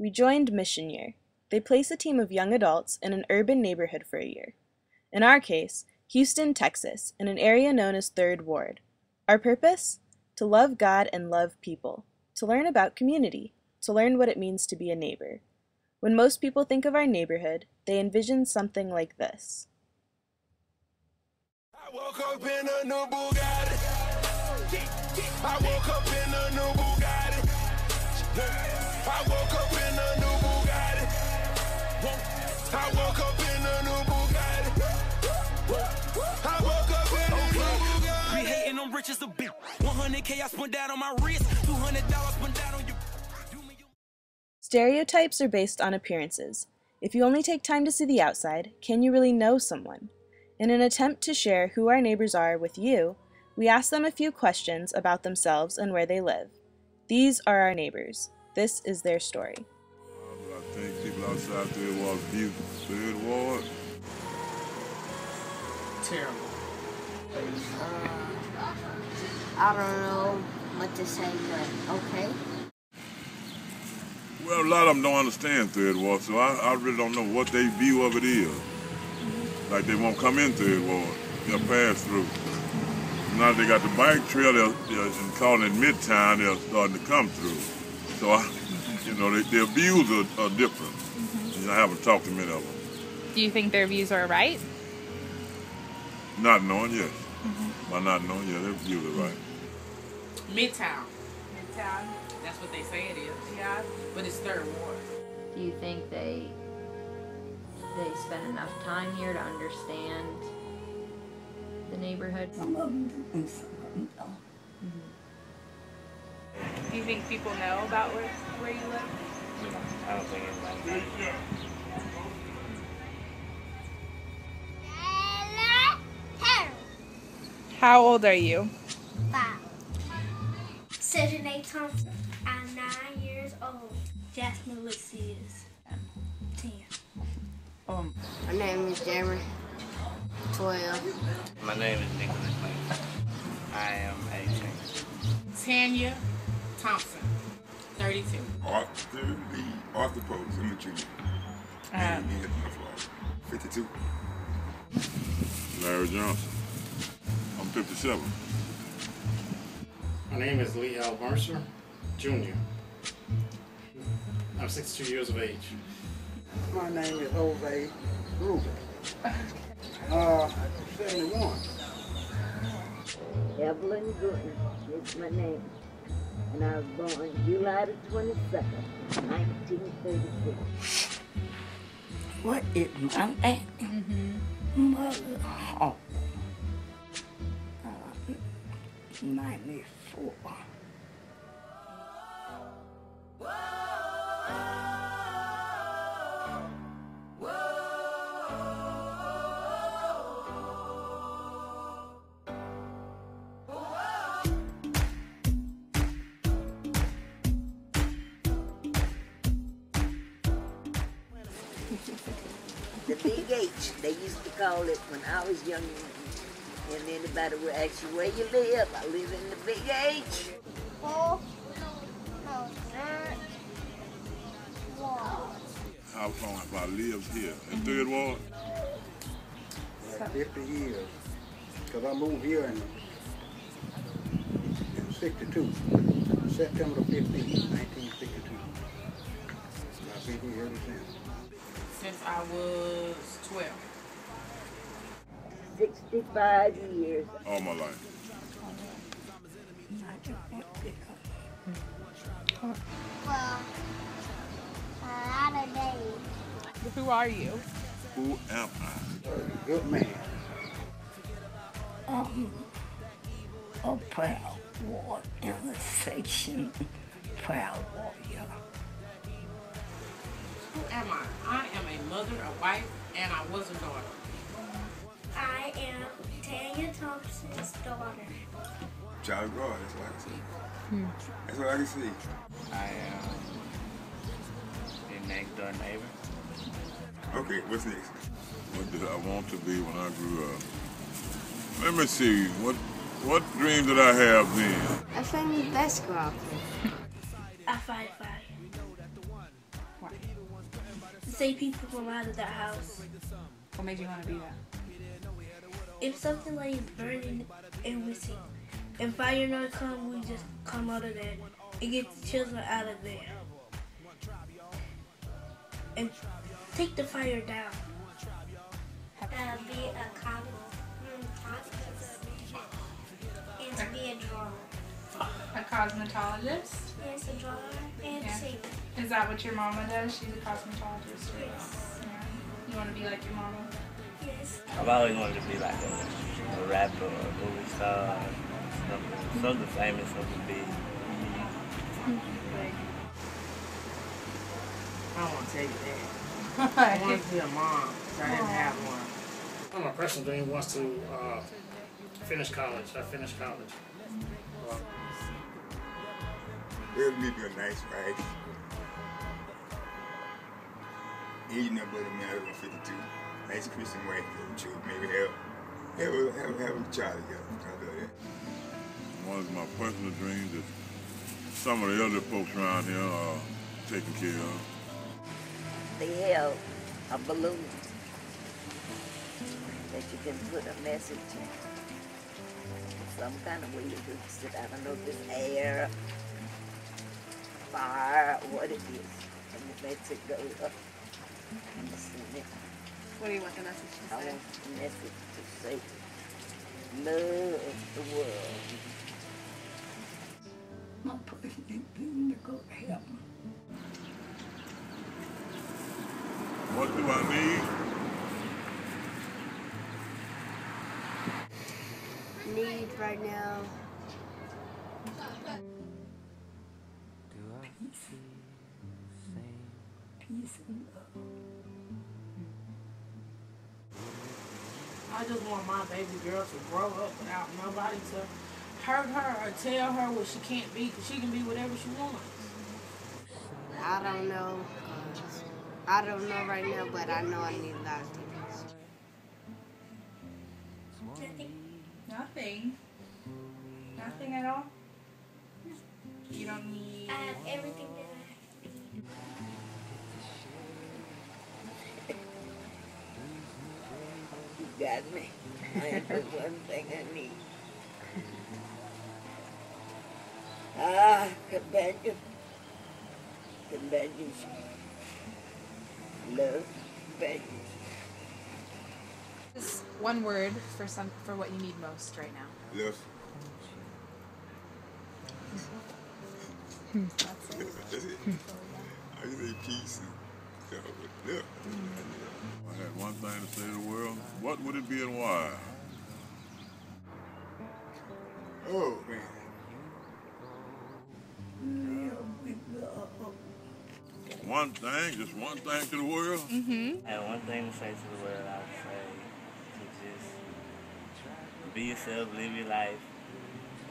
We joined Mission Year. They place a team of young adults in an urban neighborhood for a year. In our case, Houston, Texas, in an area known as 3rd Ward. Our purpose? To love God and love people, to learn about community, to learn what it means to be a neighbor. When most people think of our neighborhood, they envision something like this. I woke up in a new Bugatti. I woke up in a new Bugatti. I woke up in a new Bugatti. I woke up in a new Bugatti. I woke up in a new Bugatti. We hating on rich as a bitch. 100K I spent that on my wrist. $200 spent that on you. Stereotypes are based on appearances. If you only take time to see the outside, can you really know someone? In an attempt to share who our neighbors are with you, we ask them a few questions about themselves and where they live. These are our neighbors. This is their story. I think people outside 3rd Ward view 3rd Ward. Terrible. I don't know what to say, but okay. Well, a lot of them don't understand 3rd Ward, so I really don't know what their view of it is. Like they won't come in 3rd Ward, they'll pass through. Now they got the bike trail, and calling it Midtown, they're starting to come through. So, their views are different. I haven't talked to many of them. Do you think their views are right? Not knowing, yes. By not knowing, yeah, their views are right. Midtown. Midtown. That's what they say it is. Yeah. But it's 3rd Ward. Do you think they spend enough time here to understand the neighborhood? Some of them do, some of them don't. Do you think people know about where you live? I don't think anybody knows. How old are you? 5. Saturday Thompson. I'm 9 years old. Jasmine Alexius. I'm 10. My name is Jeremy. 12. My name is Nicholas Lane. I am 18. Tanya Thompson. 32. Arthur Post, I'm a junior. 52. Larry Johnson. I'm 57. My name is Lee L. Mercer, Jr. I'm 62 years of age. My name is Jose Ruben. 71. Evelyn Gooden is my name. And I was born July the 22nd, 1936. What is my name? Mother Hall. 94. The Big H, they used to call it when I was young. And anybody would ask you where you live. I live in the Big H. 4. No, 1. How long have I lived here? In 3rd Ward? Like 50 years. Because I moved here in 62. September 15, 1962. I've been here ever since. Since I was 12. 65 years. All my life. Well, a lot of days. Who are you? Who am I? Good man. A proud ward in the section, proud warrior. Who am I? I am a mother, a wife, and I was a daughter. I am Tanya Thompson's daughter. Child of God, that's what I can see. That's what I can see. I am a next door neighbor. Okay, what's next? What did I want to be when I grew up? Let me see. What dream did I have then? A famous basketball player. I fight fire. save people from out of their house. What made you want to be that? If something like is burning and we see, and fire not come, we just come out of there and get the children out of there. And take the fire down. Be a cosmetologist and to be a drawer. A cosmetologist? Yes, a drawer and Yeah. a saver. Is that what your mama does? She's a cosmetologist? Yes. Yeah. You want to be like your mama? Yes. I've always wanted to be like a rapper or a movie star, something famous, something big. I don't want to tell you that. I want to be a mom, so I didn't have one. One of my personal dreams was to finish college. I finished college. It would be a nice wife. Ain't nothing but a man over 52. Nice Christian wife, children, maybe have a child together. I love that. One of my personal dreams is some of the other folks around here are taken care of. They have a balloon that you can put a message in. Some kind of way you boost it. I don't know if it's air, fire, or what it is. And it makes it go up. What do you want the message to say? I want the message to say, love the world. My person is to go to heaven. What do I need? Need right now. Peace and love. I just want my baby girl to grow up without nobody to hurt her or tell her what she can't be, because she can be whatever she wants. I don't know. I don't know right now, but I know I need a lot of things. Nothing. Nothing at all? You don't need... I have everything that I need. You got me. I have the one thing I need. Companion. Companionship. Love. Companionship. Just one word for what you need most right now. Love. That's it. That's it. I just say peace and love. I had one thing to say to the world. What would it be and why? Oh, man. One thing, just one thing to the world? Mm-hmm. And one thing to say to the world, I would say to just be yourself, live your life,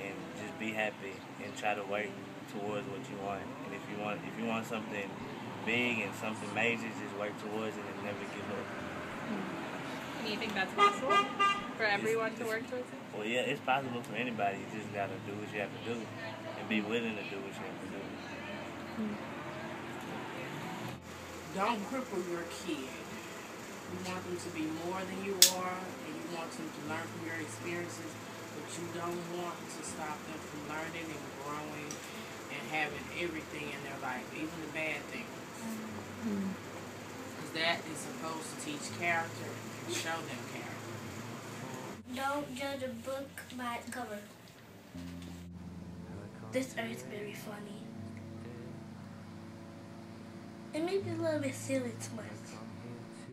and just be happy and try to work towards what you want. And if you want something big and something major, just work towards it and never give up. And you think that's possible for everyone to work towards it? Well, yeah, it's possible for anybody. You just gotta do what you have to do and be willing to do what you have to do. Don't cripple your kid. You want them to be more than you are, and you want them to learn from your experiences, but you don't want to stop them from learning and growing and having everything in their life, even the bad things. Because that is supposed to teach character and show them character. Don't judge a book by its cover. This earth's very funny. It may be a little bit silly to us.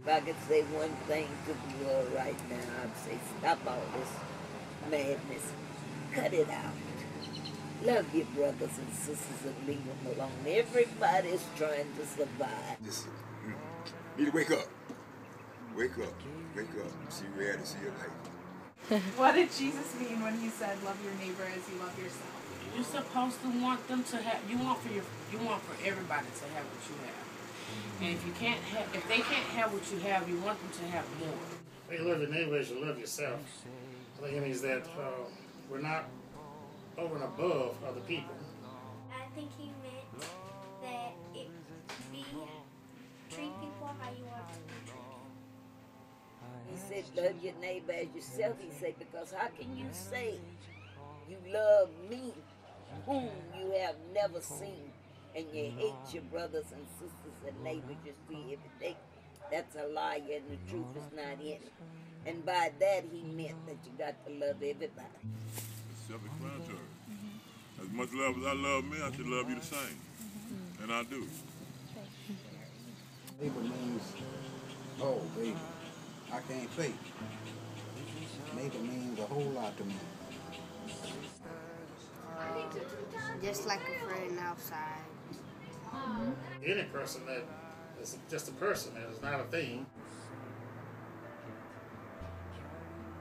If I could say one thing to the world right now, I'd say stop all this madness. Cut it out. Love your brothers and sisters and leave them alone. Everybody's trying to survive. Just need to wake up. Wake up. Wake up. See reality, see your life. What did Jesus mean when he said, love your neighbor as you love yourself? You're supposed to want them to have, you want for everybody to have what you have. And if they can't have what you have, you want them to have more. When you love your neighbor as you love yourself, I think it means that we're not over and above other people. I think he meant that treat people or how you are to be treated. He said, love your neighbor as yourself. He said, because how can you say you love me, whom you have never seen, and you hate your brothers and sisters and neighbors you see every day? That's a lie, and the truth is not in it. And by that, he meant that you got to love everybody. It's self-explanatory. As much love as I love me, I should love you the same. And I do. Neighbor means, oh, baby, I can't fake. Neighbor means a whole lot to me. Just like a friend outside. Any person that is just a person, that is not a thing.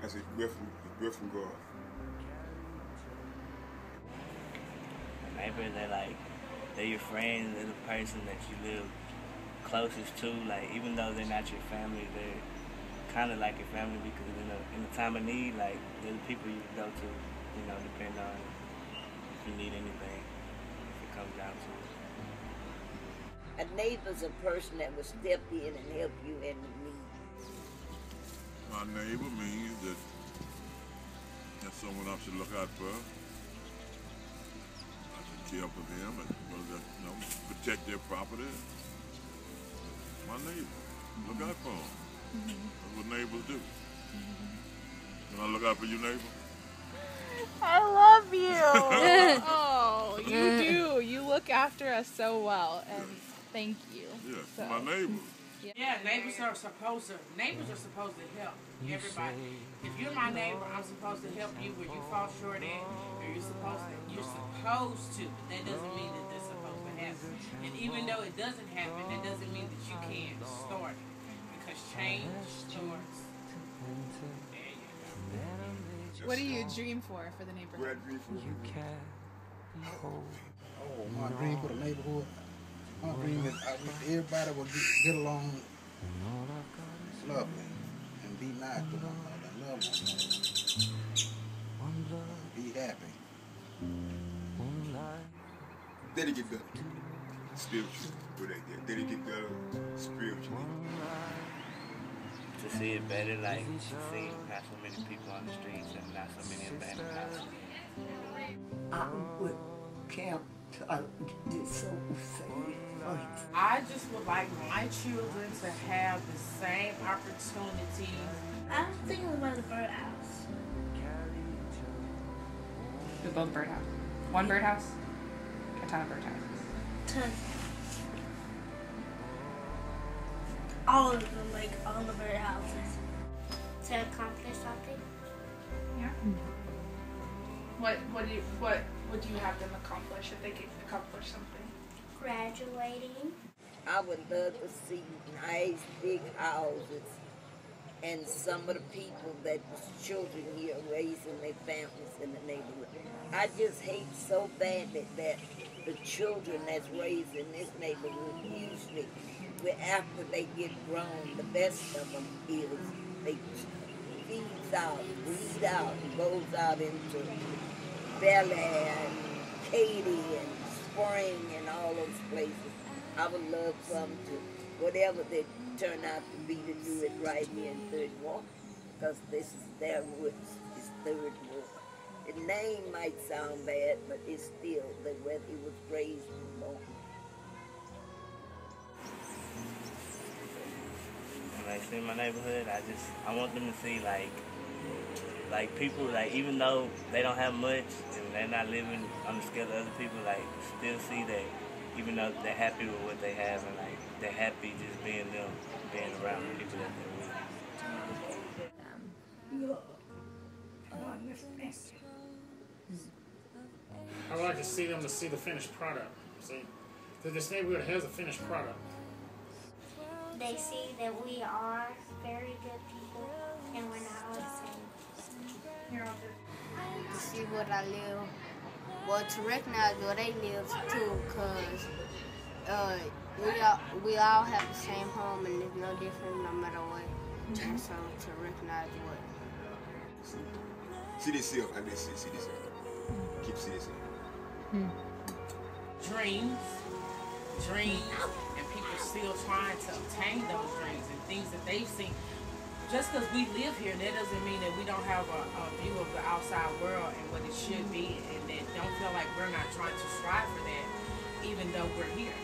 That's a gift from God. Neighbors, they're your friends, they're the person that you live closest to. Like, even though they're not your family, they're kind of like your family, because in the time of need, like, they're the people you go to, depend on if you need anything, if it comes down to it. A neighbor's a person that will step in and help you in need. My neighbor means that that's someone I should look out for. I should care for them and protect their property. My neighbor, look out for them. That's what neighbors do. Can I look out for you, neighbor? I love you. Oh, you do. You look after us so well, and thank you. Yes, so. my neighbor. Yeah, neighbors are supposed to help everybody. If you're my neighbor, I'm supposed to help you where you fall short at, or you're supposed to. That doesn't mean that that's supposed to happen. And even though it doesn't happen, that doesn't mean that you can't start it, because change starts. There you go. What do you dream for the neighborhood? What I dream for? Oh, my dream for the neighborhood. My dream is I wish everybody would get along lovely and be nice to one another and love one another. Be happy. Then it get better. Spiritually. What they get. Then it get better spiritually. To see it better, like, to see not so many people on the streets and not so many abandoned houses. I would camp this so safe. I just would like my children to have the same opportunities. I was thinking about the birdhouse. We'll build a birdhouse. One birdhouse? A ton of birdhouses. Tons. All of them, like all the birdhouses. To accomplish something. Yeah. What do you have them accomplish if they can accomplish something? Graduating. I would love to see nice big houses and some of the people that was children here raising their families in the neighborhood. I just hate so badly that the children that's raised in this neighborhood usually, after they get grown, the best of them is they feeds out, weed out, and goes out into Bel Air and Katy and Spring and all those places. I would love for them to, whatever they turn out to be, to do it right here in Third Ward, because this is their roots, it's Third Ward. The name might sound bad, but it's still where he was raised and born. When I see my neighborhood, I want them to see like people, like, even though they don't have much and they're not living on the scale of other people, like, still see that even though they're happy with what they have, and like they're happy just being them, being around the people that they're with. I would like to see them to see the finished product. See, that this neighborhood has a finished product. They see that we are very good people and we're not all the same. You're all good. To see what I live, well, to recognize where they live too, because we all have the same home and it's no different no matter what. And so to recognize what. See this here, I mean, see this here. Keep see this here. Dreams, and people still trying to obtain those dreams and things that they've seen. Just because we live here, that doesn't mean that we don't have a view of the outside world and what it should be, and that don't feel like we're not trying to strive for that, even though we're here.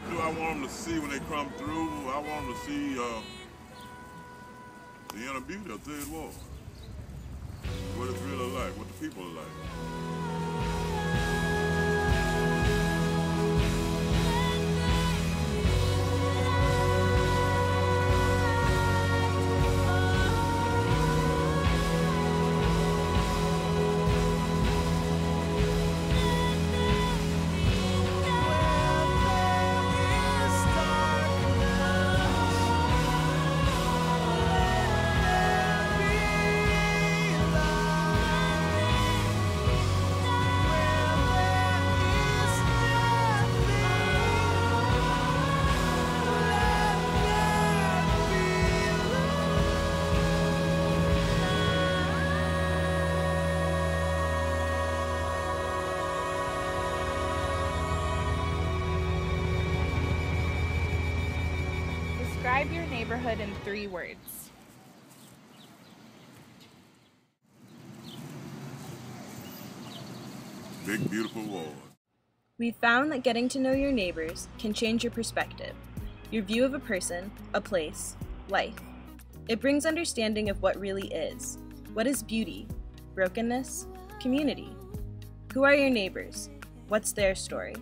What do I want them to see when they come through? I want them to see the inner beauty of Third Ward. What it's really like, what the people are like. Describe your neighborhood in 3 words. Big, beautiful ward. We found that getting to know your neighbors can change your perspective, your view of a person, a place, life. It brings understanding of what really is. What is beauty, brokenness, community? Who are your neighbors? What's their story?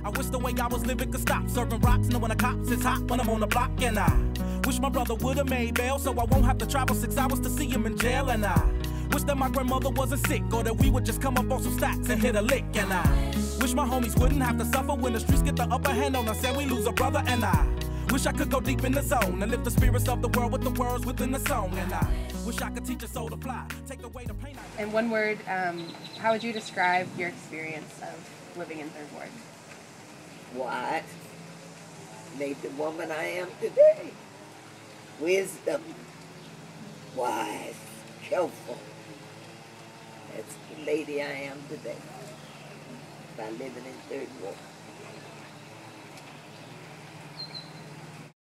I wish the way I was living could stop. Serving rocks, knowing the cops is hot when I'm on the block. And I wish my brother would've made bail so I won't have to travel 6 hours to see him in jail. And I wish that my grandmother wasn't sick, or that we would just come up on some stacks and hit a lick. And I wish my homies wouldn't have to suffer when the streets get the upper hand on us and we lose a brother. And I wish I could go deep in the zone and lift the spirits of the world with the words within the song. And I wish I could teach a soul to fly, take away the pain. In one word, how would you describe your experience of living in Third Ward? What made the woman I am today? Wisdom, wise, careful. That's the lady I am today by living in Third Ward.